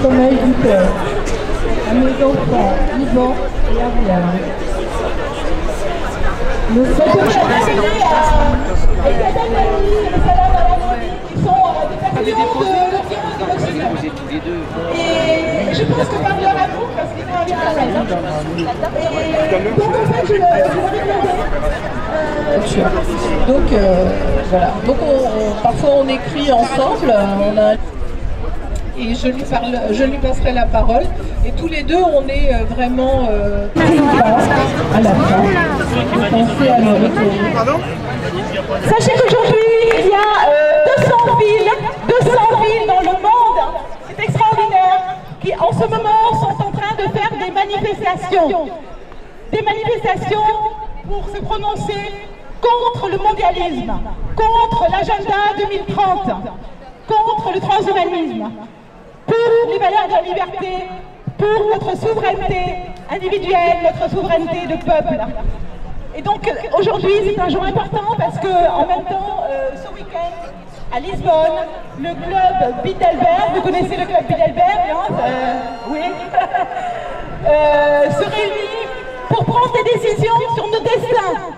sommeil du cœur. À mes enfants, Yvan et Ariane. Nous sommes qui sont des papillons de l'Occident. Et je pense que par leur amour, parce qu'ils ont bien la donc en fait, je donc voilà. Donc parfois on écrit ensemble, on a... et je lui passerai la parole. Et tous les deux, on est vraiment à la fin. Pensez à leur retour. Sachez qu'aujourd'hui, il y a 200 villes dans le monde, c'est extraordinaire, qui en ce moment sont en train de faire des manifestations. Des manifestations pour se prononcer contre le mondialisme, contre l'agenda 2030, contre le transhumanisme, pour les valeurs de la liberté, pour notre souveraineté individuelle, notre souveraineté de peuple. Et donc aujourd'hui c'est un jour important parce que en même temps, ce week-end, à Lisbonne, le club Bilderberg, vous connaissez le club Bilderberg, hein, oui, se réunit pour prendre des décisions sur nos destins.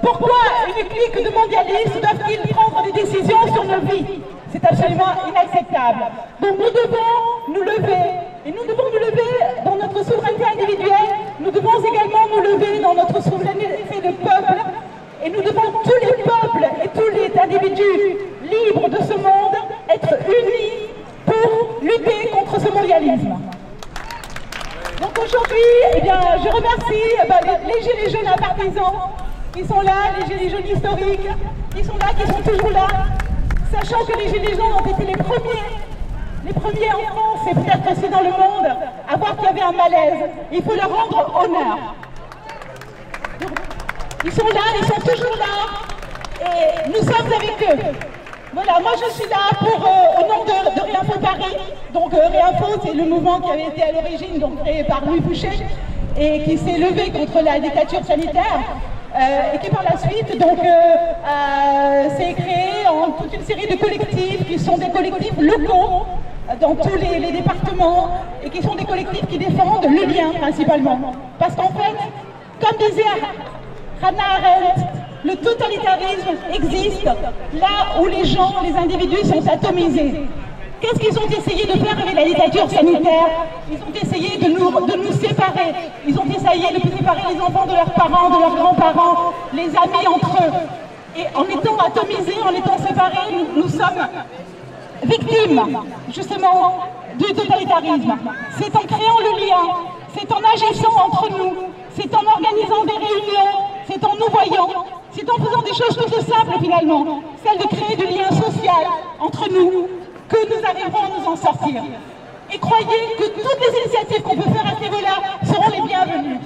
Pourquoi une clique de mondialistes doivent-ils prendre des décisions sur nos vies? C'est absolument inacceptable. Donc nous devons nous lever. Et nous devons nous lever dans notre souveraineté individuelle. Nous devons également nous lever dans notre souveraineté de peuple. Et nous devons, tous les peuples et tous les individus libres de ce monde, être unis pour lutter contre ce mondialisme. Donc aujourd'hui, eh bien, je remercie les Gilets jaunes à partisans qui sont là, les Gilets jaunes historiques, qui sont là, qui sont toujours là, sachant que les Gilets jaunes ont été les premiers en France et peut-être aussi dans le monde à voir qu'il y avait un malaise. Il faut leur rendre honneur. Ils sont là, ils sont toujours là, et nous sommes avec eux. Voilà, moi je suis là pour, au nom de Réinfo Paris. Donc Réinfo, c'est le mouvement qui avait été à l'origine créé par Louis Fouché et qui s'est levé contre la dictature sanitaire. Et qui par la suite s'est créé en toute une série de collectifs qui sont des collectifs locaux dans tous les départements et qui sont des collectifs qui défendent le lien principalement. Parce qu'en fait, comme disait Hannah Arendt, le totalitarisme existe là où les gens, les individus sont atomisés. Qu'est-ce qu'ils ont essayé de faire avec la dictature sanitaire? Ils ont essayé de nous séparer. Ils ont essayé de séparer les enfants de leurs parents, de leurs grands-parents, les amis entre eux. Et en étant atomisés, en étant séparés, nous sommes victimes, justement, du totalitarisme. C'est en créant le lien, c'est en agissant entre nous, c'est en organisant des réunions, c'est en nous voyant, c'est en faisant des choses toutes simples finalement, celle de créer du lien social entre nous, que nous arriverons à nous en sortir. Et croyez que toutes les initiatives qu'on peut faire à ce niveau-là seront les bienvenues.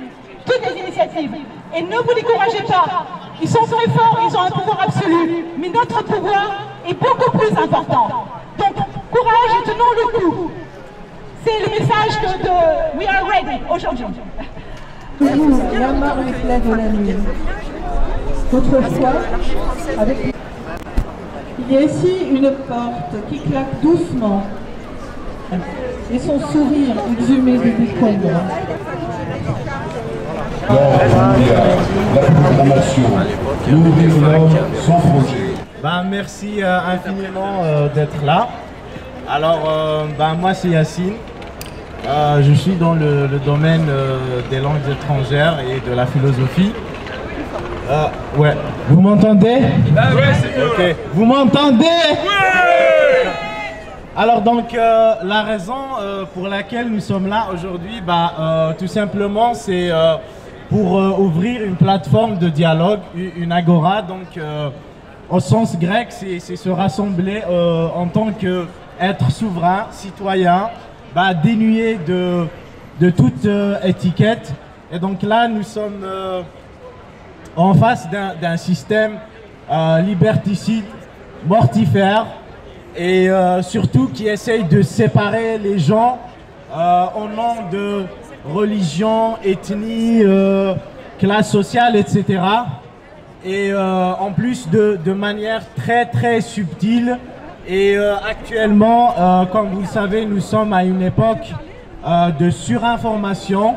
Toutes les initiatives. Et ne vous découragez pas. Ils sont très forts, ils ont un pouvoir absolu. Mais notre pouvoir est beaucoup plus important. Donc, courage et tenons le coup. C'est le message de We Are Ready aujourd'hui. Toujours l'amarre l'éclat de la nuit. Autrefois, avec... Il y a ici une porte qui claque doucement et son sourire exhumé de décombres. La programmation, nourrir l'homme sans projet. Merci infiniment d'être là. Alors, moi c'est Yacine. Je suis dans le domaine des langues étrangères et de la philosophie. Ouais. Vous m'entendez? Ouais, c'est mieux. Ok. Vous m'entendez? Ouais. Alors donc, la raison pour laquelle nous sommes là aujourd'hui, tout simplement, c'est pour ouvrir une plateforme de dialogue, une agora. Donc, au sens grec, c'est se rassembler en tant qu'être souverain, citoyen, dénué de toute étiquette. Et donc là, nous sommes en face d'un système liberticide, mortifère et surtout qui essaye de séparer les gens au nom de religion, ethnie, classe sociale, etc. Et en plus de manière très très subtile Et actuellement, comme vous le savez, nous sommes à une époque de surinformation.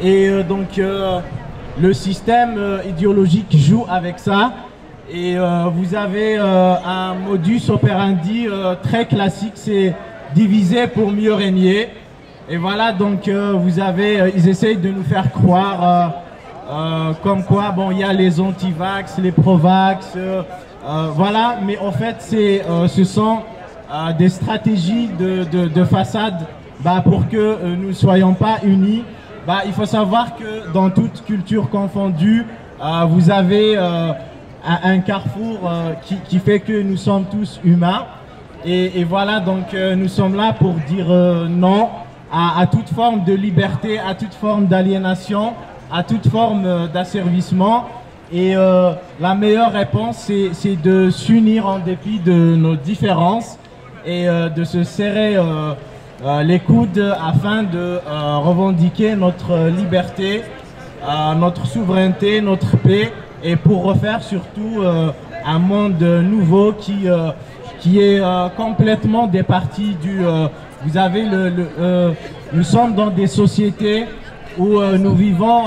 Et donc le système idéologique joue avec ça. Et vous avez un modus operandi très classique, c'est diviser pour mieux régner. Et voilà, donc vous avez, ils essayent de nous faire croire comme quoi, bon, il y a les anti-vax, les pro-vax, voilà, mais en fait, ce sont des stratégies de façade pour que nous ne soyons pas unis. Il faut savoir que dans toute culture confondue, vous avez un carrefour qui fait que nous sommes tous humains. Et voilà, donc nous sommes là pour dire non à toute forme de liberté, à toute forme d'aliénation, à toute forme d'asservissement. Et la meilleure réponse, c'est de s'unir en dépit de nos différences et de se serrer les coudes afin de revendiquer notre liberté, notre souveraineté, notre paix, et pour refaire surtout un monde nouveau qui est complètement départi du... vous avez nous sommes dans des sociétés où nous vivons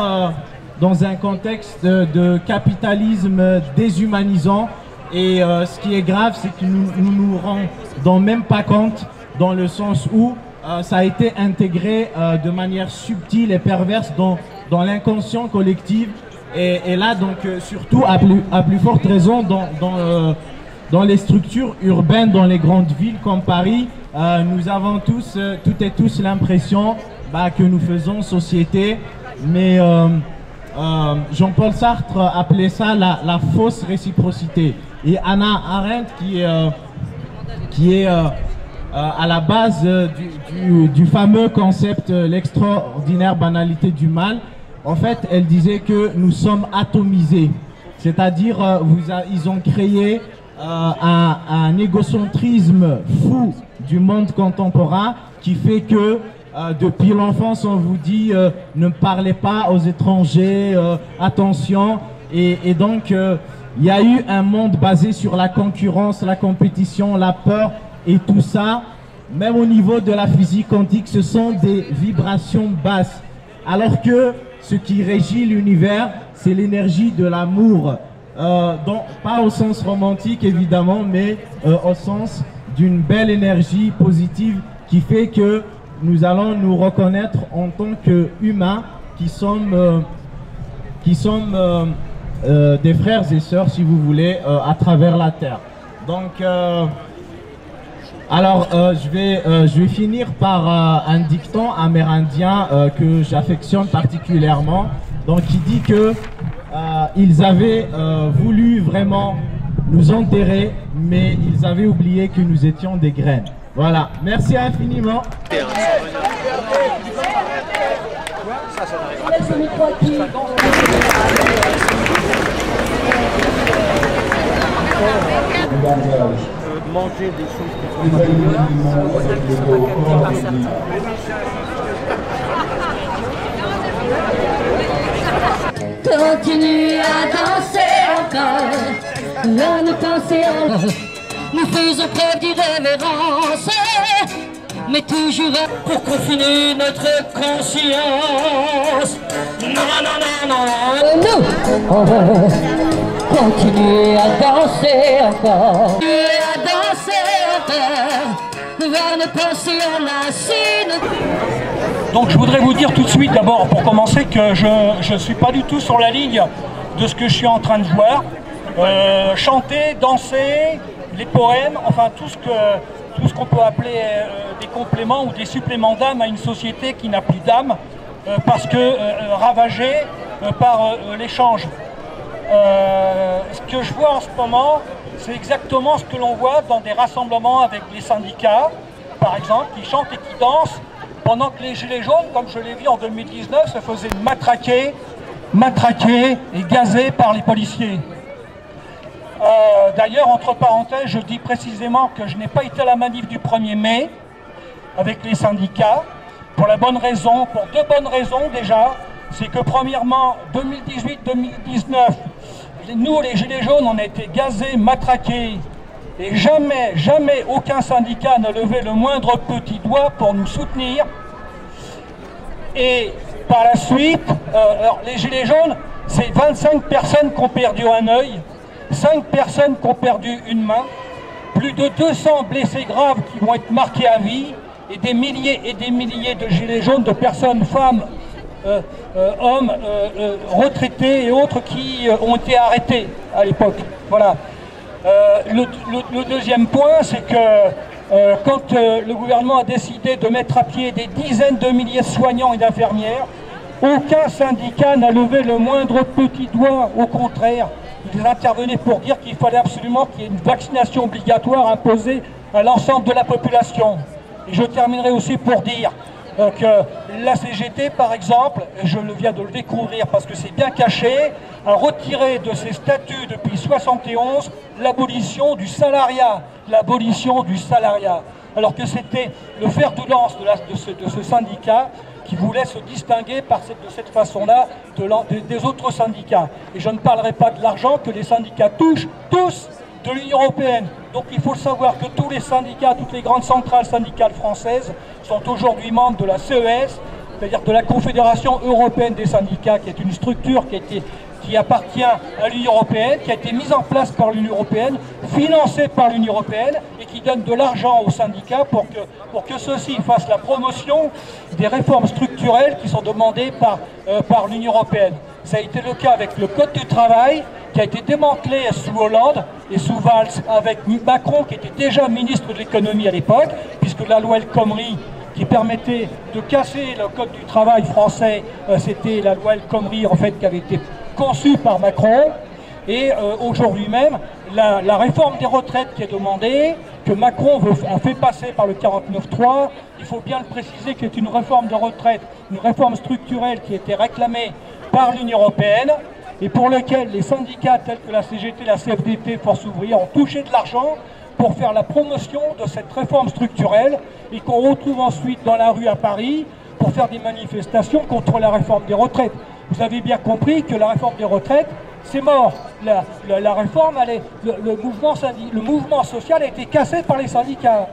dans un contexte de capitalisme déshumanisant, et ce qui est grave, c'est que nous rendons même pas compte, dans le sens où ça a été intégré de manière subtile et perverse dans l'inconscient collectif. Et là, donc, surtout, à plus forte raison, dans les structures urbaines, dans les grandes villes comme Paris, nous avons toutes et tous l'impression que nous faisons société. Mais Jean-Paul Sartre appelait ça la fausse réciprocité. Et Hannah Arendt, qui est à la base du fameux concept l'extraordinaire banalité du mal, en fait, elle disait que nous sommes atomisés. C'est-à-dire, ils ont créé un égocentrisme fou du monde contemporain qui fait que depuis l'enfance, on vous dit ne parlez pas aux étrangers, attention. Et donc, il y a eu un monde basé sur la concurrence, la compétition, la peur et tout ça. Même au niveau de la physique quantique, ce sont des vibrations basses. Alors que ce qui régit l'univers, c'est l'énergie de l'amour. Pas au sens romantique évidemment, mais au sens d'une belle énergie positive qui fait que nous allons nous reconnaître en tant qu'humains qui sommes des frères et sœurs, si vous voulez, à travers la terre. Donc, je vais finir par un dicton amérindien que j'affectionne particulièrement, donc qui dit que ils avaient voulu vraiment nous enterrer, mais ils avaient oublié que nous étions des graines. Voilà, merci infiniment. Manger des choses qui sont pas bonnes. Continue à danser encore, à nous penser en... Nous faisons preuve d'irrévérence, mais toujours pour confiner notre conscience. Non, non, non, non. Nous, on va continuer à danser encore, à danser encore, vers nos pensées enlacées. Donc je voudrais vous dire tout de suite, d'abord pour commencer, que je ne suis pas du tout sur la ligne de ce que je suis en train de voir. Chanter, danser, les poèmes, enfin tout ce qu'on peut appeler des compléments ou des suppléments d'âme à une société qui n'a plus d'âme, parce que ravagée par l'échange. Ce que je vois en ce moment, c'est exactement ce que l'on voit dans des rassemblements avec les syndicats, par exemple, qui chantent et qui dansent, pendant que les gilets jaunes, comme je l'ai vu en 2019, se faisaient matraquer et gazer par les policiers. D'ailleurs, entre parenthèses, je dis précisément que je n'ai pas été à la manif du 1er mai avec les syndicats, pour deux bonnes raisons déjà. C'est que premièrement, 2018-2019, nous les gilets jaunes, on a été gazés, matraqués Et jamais, jamais aucun syndicat n'a levé le moindre petit doigt pour nous soutenir. Et par la suite, alors les Gilets jaunes, c'est 25 personnes qui ont perdu un œil, 5 personnes qui ont perdu une main, plus de 200 blessés graves qui vont être marqués à vie, et des milliers de Gilets jaunes, de personnes, femmes, hommes, retraités et autres qui ont été arrêtés à l'époque. Voilà. Le deuxième point, c'est que quand le gouvernement a décidé de mettre à pied des dizaines de milliers de soignants et d'infirmières, aucun syndicat n'a levé le moindre petit doigt. Au contraire, ils intervenaient pour dire qu'il fallait absolument qu'il y ait une vaccination obligatoire imposée à l'ensemble de la population. Et je terminerai aussi pour dire que la CGT, par exemple, je viens de le découvrir parce que c'est bien caché, a retiré de ses statuts depuis 1971 l'abolition du salariat. L'abolition du salariat. Alors que c'était le fer de lance de ce syndicat qui voulait se distinguer de cette façon-là des autres syndicats. Et je ne parlerai pas de l'argent que les syndicats touchent tous de l'Union européenne. Donc il faut savoir que tous les syndicats, toutes les grandes centrales syndicales françaises sont aujourd'hui membres de la CES, c'est-à-dire de la Confédération européenne des syndicats, qui est une structure qui appartient à l'Union européenne, qui a été mise en place par l'Union européenne, financée par l'Union européenne et qui donne de l'argent aux syndicats pour que ceux-ci fassent la promotion des réformes structurelles qui sont demandées par l'Union européenne. Ça a été le cas avec le Code du travail, qui a été démantelé sous Hollande et sous Valls avec Macron, qui était déjà ministre de l'économie à l'époque, puisque la loi El Khomri, qui permettait de casser le Code du travail français, c'était la loi El Khomri en fait qui avait été conçue par Macron. Et aujourd'hui même, la réforme des retraites qui est demandée, que Macron a fait passer par le 49.3, il faut bien le préciser que c'est une réforme de retraite, une réforme structurelle qui était réclamée par l'Union européenne et pour lequel les syndicats tels que la CGT, la CFDT, Force ouvrière ont touché de l'argent pour faire la promotion de cette réforme structurelle et qu'on retrouve ensuite dans la rue à Paris pour faire des manifestations contre la réforme des retraites. Vous avez bien compris que la réforme des retraites, c'est mort. La réforme, le mouvement social a été cassé par les syndicats,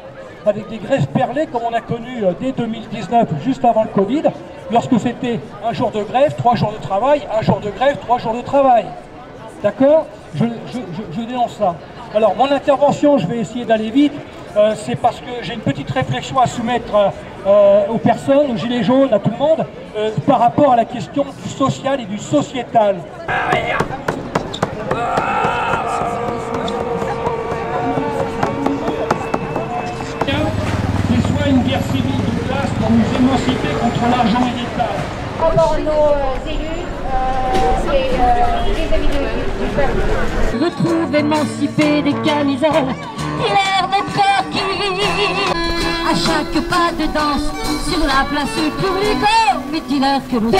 avec des grèves perlées comme on a connu dès 2019, juste avant le Covid, lorsque c'était un jour de grève, 3 jours de travail, un jour de grève, 3 jours de travail. D'accord ? Je dénonce ça. Alors, mon intervention, je vais essayer d'aller vite, c'est parce que j'ai une petite réflexion à soumettre aux personnes, aux gilets jaunes, à tout le monde, par rapport à la question du social et du sociétal. C'est soit une guerre civile de classe pour nous émanciper contre l'argent et l'État. Encore nos élus vis-à-vis du peuple. Retrouve émancipé des camisoles, l'air des corps qui à chaque pas de danse sur la place publique. Oh, mais dis-leur que nous